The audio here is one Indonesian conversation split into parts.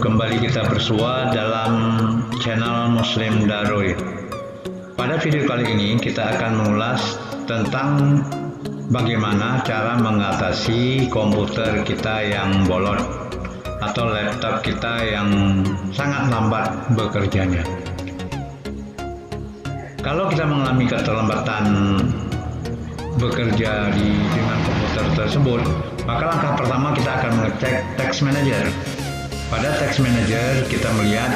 kembali kita bersua dalam channel Muslim Daroy. Pada video kali ini kita akan mengulas tentang bagaimana cara mengatasi komputer kita yang bolot atau laptop kita yang sangat lambat bekerjanya. Kalau kita mengalami keterlambatan bekerja dengan komputer tersebut, maka langkah pertama kita akan mengecek Task Manager. Pada Task Manager kita melihat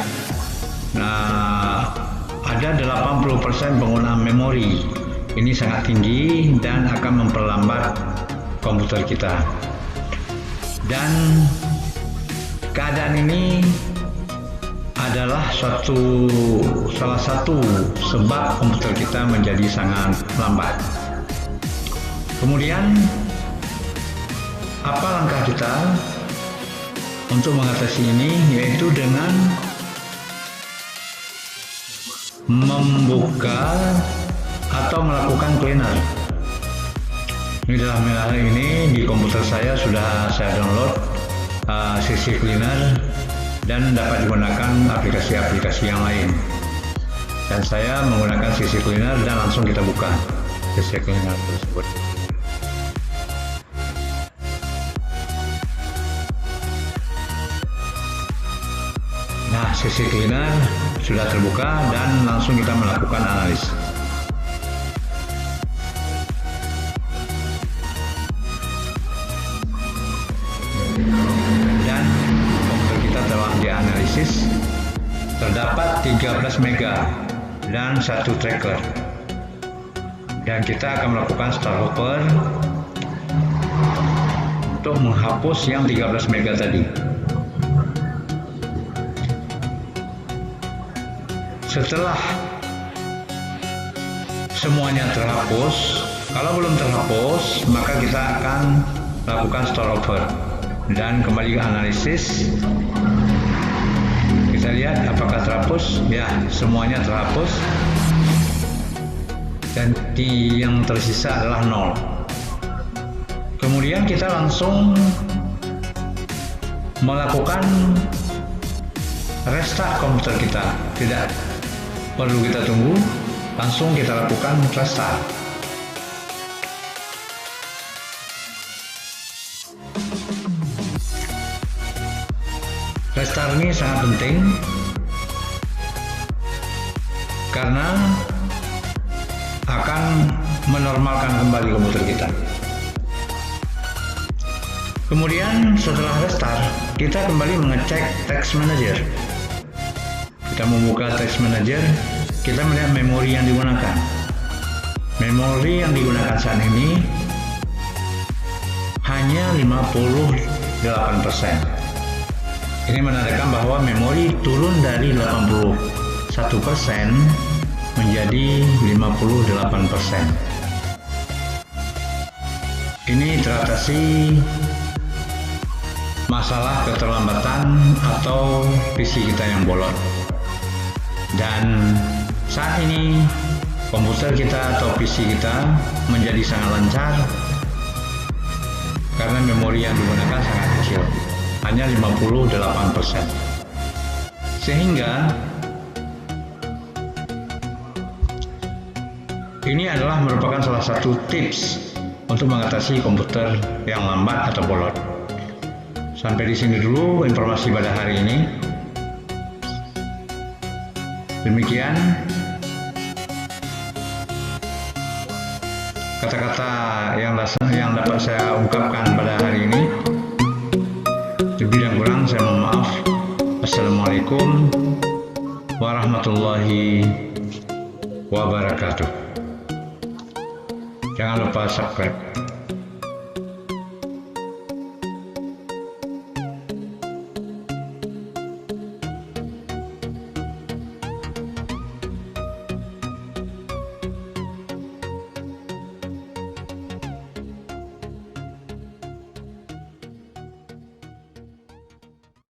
ada 80% penggunaan memori. Ini sangat tinggi dan akan memperlambat komputer kita. Dan keadaan ini adalah salah satu sebab komputer kita menjadi sangat lambat. Kemudian apa langkah kita untuk mengatasi ini, yaitu dengan membuka atau melakukan cleaner. Ini dalam hal ini di komputer saya sudah saya download CC Cleaner dan dapat digunakan aplikasi-aplikasi yang lain. Dan saya menggunakan CC Cleaner dan langsung kita buka CC Cleaner tersebut. Nah, CC Cleaner sudah terbuka dan langsung kita melakukan analis. Dan komputer kita telah dianalisis, terdapat 13 mega dan 1 tracker. Dan kita akan melakukan start over untuk menghapus yang 13 mega tadi. Setelah semuanya terhapus, kalau belum terhapus, maka kita akan lakukan start over dan kembali ke analisis. Kita lihat apakah terhapus. Ya, semuanya terhapus dan yang tersisa adalah 0. Kemudian kita langsung melakukan restart komputer kita. Tidak perlu kita tunggu, langsung kita lakukan restart. Restart ini sangat penting karena akan menormalkan kembali komputer kita. Kemudian setelah restart, kita kembali mengecek Task Manager. Kita membuka Task Manager, kita melihat memori yang digunakan. Memori yang digunakan saat ini hanya 58%. Ini menandakan bahwa memori turun dari 81% menjadi 58%. Ini teratasi masalah keterlambatan atau PC kita yang bolot. Dan saat ini komputer kita atau PC kita menjadi sangat lancar karena memori yang digunakan sangat kecil, hanya 58%. Sehingga ini adalah merupakan salah satu tips untuk mengatasi komputer yang lambat atau bolot. Sampai di sini dulu informasi pada hari ini. Demikian kata-kata yang dapat saya ungkapkan pada hari ini. Lebih dan kurang saya mohon maaf. Assalamualaikum warahmatullahi wabarakatuh. Jangan lupa subscribe.